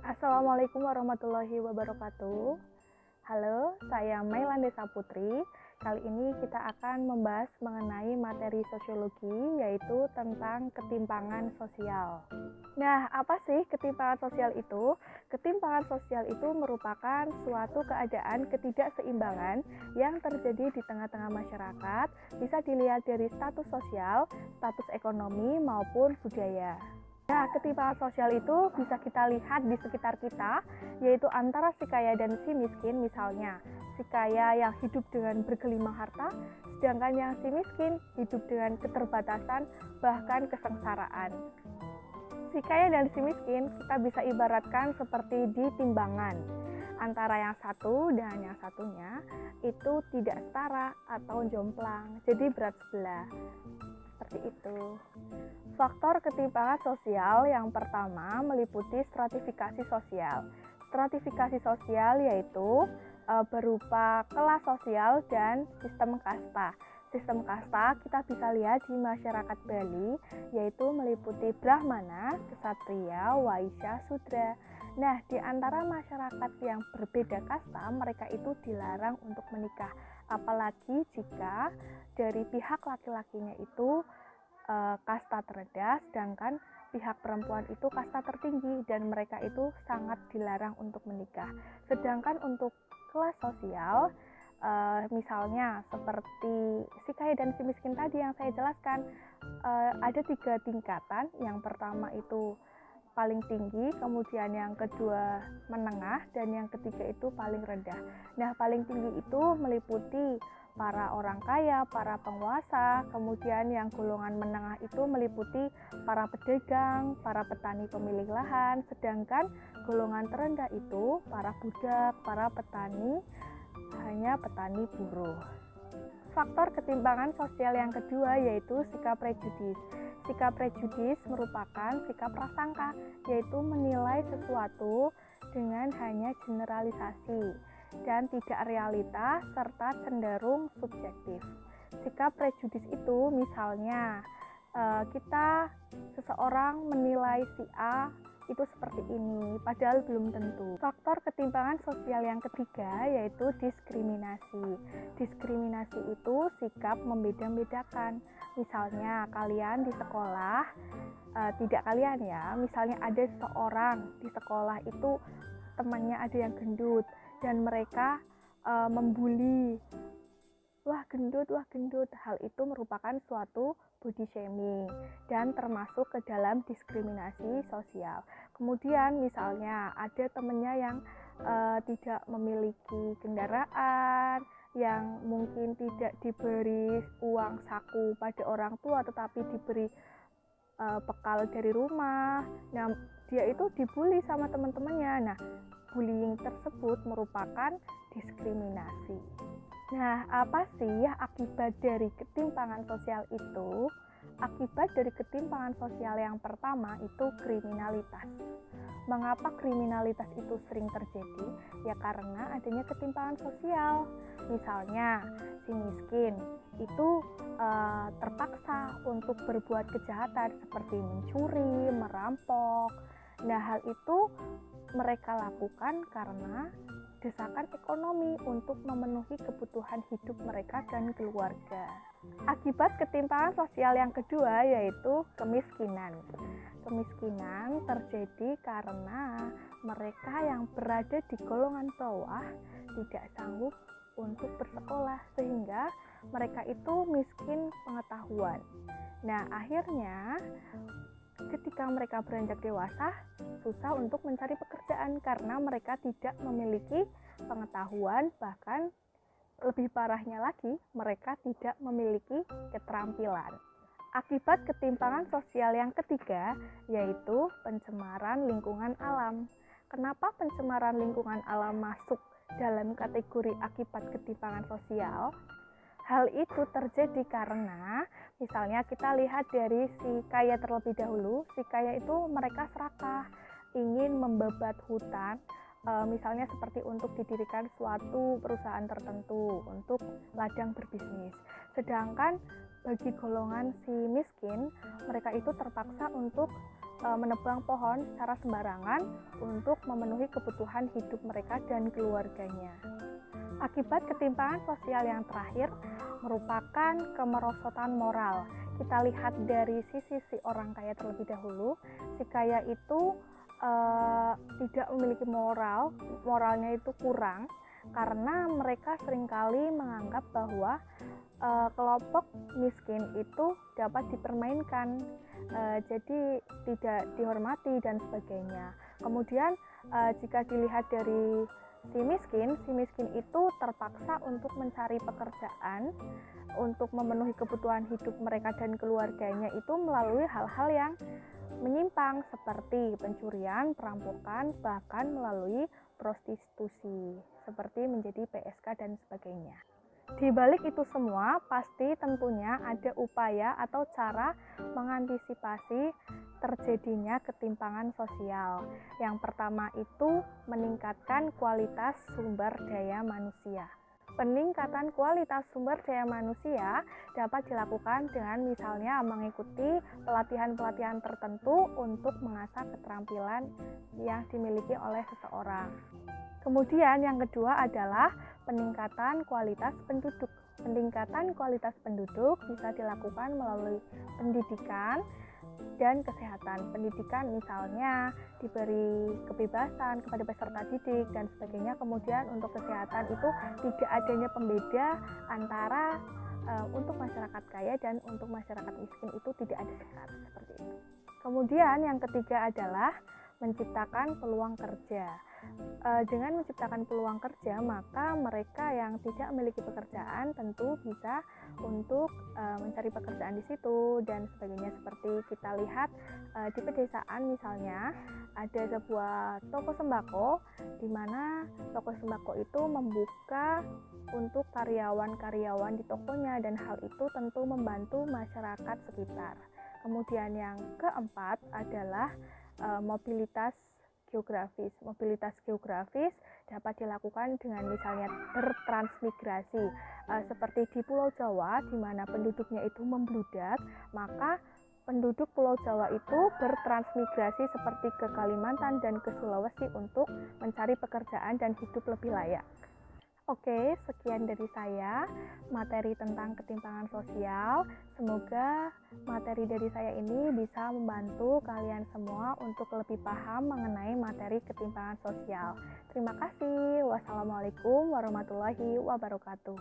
Assalamualaikum warahmatullahi wabarakatuh. Halo, saya Mailanda Saputri. Kali ini kita akan membahas mengenai materi sosiologi, yaitu tentang ketimpangan sosial. Nah, apa sih ketimpangan sosial itu? Ketimpangan sosial itu merupakan suatu keadaan ketidakseimbangan yang terjadi di tengah-tengah masyarakat, bisa dilihat dari status sosial, status ekonomi, maupun budaya. Nah, ketimpangan sosial itu bisa kita lihat di sekitar kita, yaitu antara si kaya dan si miskin. Misalnya, si kaya yang hidup dengan bergelimang harta, sedangkan yang si miskin hidup dengan keterbatasan, bahkan kesengsaraan. Si kaya dan si miskin kita bisa ibaratkan seperti di timbangan. Antara yang satu dan yang satunya itu tidak setara atau jomplang, jadi berat sebelah. Seperti itu. Faktor ketimpangan sosial yang pertama meliputi stratifikasi sosial. Stratifikasi sosial yaitu berupa kelas sosial dan sistem kasta. Sistem kasta kita bisa lihat di masyarakat Bali, yaitu meliputi Brahmana, Ksatria, Waisya, Sudra. Nah, di antara masyarakat yang berbeda kasta, mereka itu dilarang untuk menikah. Apalagi jika dari pihak laki-lakinya itu kasta terendah, sedangkan pihak perempuan itu kasta tertinggi, dan mereka itu sangat dilarang untuk menikah. Sedangkan untuk kelas sosial, misalnya seperti si kaya dan si miskin tadi yang saya jelaskan, ada 3 tingkatan. Yang pertama itu paling tinggi, kemudian yang kedua menengah, dan yang ketiga itu paling rendah. Nah, paling tinggi itu meliputi para orang kaya, para penguasa, kemudian yang golongan menengah itu meliputi para pedagang, para petani pemilik lahan, sedangkan golongan terendah itu para budak, para petani, hanya petani buruh. Faktor ketimpangan sosial yang kedua yaitu sikap prejudis. Sikap prejudis merupakan sikap prasangka, yaitu menilai sesuatu dengan hanya generalisasi dan tidak realita serta cenderung subjektif. Sikap prejudis itu misalnya seseorang menilai si A itu seperti ini, padahal belum tentu. Faktor ketimpangan sosial yang ketiga yaitu diskriminasi. Diskriminasi itu sikap membeda-bedakan. Misalnya kalian di sekolah, tidak kalian ya, misalnya ada seseorang di sekolah itu temannya ada yang gendut, dan mereka membuli, wah gendut. Hal itu merupakan suatu body shaming dan termasuk ke dalam diskriminasi sosial. Kemudian misalnya ada temennya yang tidak memiliki kendaraan, yang mungkin tidak diberi uang saku pada orang tua, tetapi diberi bekal dari rumah. Nah, dia itu dibully sama teman-temannya. Nah, bullying tersebut merupakan diskriminasi. Nah, apa sih akibat dari ketimpangan sosial itu? Akibat dari ketimpangan sosial yang pertama itu kriminalitas. Mengapa kriminalitas itu sering terjadi? Ya karena adanya ketimpangan sosial. Misalnya, si miskin itu terpaksa untuk berbuat kejahatan seperti mencuri, merampok. Nah, hal itu mereka lakukan karena desakan ekonomi untuk memenuhi kebutuhan hidup mereka dan keluarga. Akibat ketimpangan sosial yang kedua yaitu kemiskinan. Kemiskinan terjadi karena mereka yang berada di golongan bawah tidak sanggup untuk bersekolah, sehingga mereka itu miskin pengetahuan. Nah, akhirnya ketika mereka beranjak dewasa, susah untuk mencari pekerjaan karena mereka tidak memiliki pengetahuan, bahkan lebih parahnya lagi, mereka tidak memiliki keterampilan. Akibat ketimpangan sosial yang ketiga yaitu pencemaran lingkungan alam. Kenapa pencemaran lingkungan alam masuk dalam kategori akibat ketimpangan sosial? Hal itu terjadi karena misalnya kita lihat dari si kaya terlebih dahulu. Si kaya itu mereka serakah, ingin membabat hutan, misalnya seperti untuk didirikan suatu perusahaan tertentu untuk ladang berbisnis. Sedangkan bagi golongan si miskin, mereka itu terpaksa untuk menebang pohon secara sembarangan untuk memenuhi kebutuhan hidup mereka dan keluarganya. Akibat ketimpangan sosial yang terakhir merupakan kemerosotan moral. Kita lihat dari sisi si orang kaya terlebih dahulu. Si kaya itu tidak memiliki moralnya itu kurang karena mereka seringkali menganggap bahwa kelompok miskin itu dapat dipermainkan, jadi tidak dihormati dan sebagainya. Kemudian jika dilihat dari si miskin itu terpaksa untuk mencari pekerjaan untuk memenuhi kebutuhan hidup mereka dan keluarganya itu melalui hal-hal yang menyimpang seperti pencurian, perampokan, bahkan melalui prostitusi seperti menjadi PSK dan sebagainya. Di balik itu semua, pasti tentunya ada upaya atau cara mengantisipasi terjadinya ketimpangan sosial. Yang pertama itu meningkatkan kualitas sumber daya manusia. Peningkatan kualitas sumber daya manusia dapat dilakukan dengan misalnya mengikuti pelatihan-pelatihan tertentu untuk mengasah keterampilan yang dimiliki oleh seseorang. Kemudian yang kedua adalah peningkatan kualitas penduduk. Peningkatan kualitas penduduk bisa dilakukan melalui pendidikan dan kesehatan. Pendidikan misalnya diberi kebebasan kepada peserta didik dan sebagainya. Kemudian untuk kesehatan itu tidak adanya pembeda antara untuk masyarakat kaya dan untuk masyarakat miskin itu tidak ada syarat seperti itu. Kemudian yang ketiga adalah menciptakan peluang kerja. Dengan menciptakan peluang kerja, maka mereka yang tidak memiliki pekerjaan tentu bisa untuk mencari pekerjaan di situ dan sebagainya. Seperti kita lihat di pedesaan misalnya ada sebuah toko sembako di mana toko sembako itu membuka untuk karyawan-karyawan di tokonya dan hal itu tentu membantu masyarakat sekitar. Kemudian yang keempat adalah mobilitas geografis. Mobilitas geografis dapat dilakukan dengan misalnya bertransmigrasi seperti di Pulau Jawa di mana penduduknya itu membludak, maka penduduk Pulau Jawa itu bertransmigrasi seperti ke Kalimantan dan ke Sulawesi untuk mencari pekerjaan dan hidup lebih layak. Oke, sekian dari saya materi tentang ketimpangan sosial. Semoga materi dari saya ini bisa membantu kalian semua untuk lebih paham mengenai materi ketimpangan sosial. Terima kasih. Wassalamualaikum warahmatullahi wabarakatuh.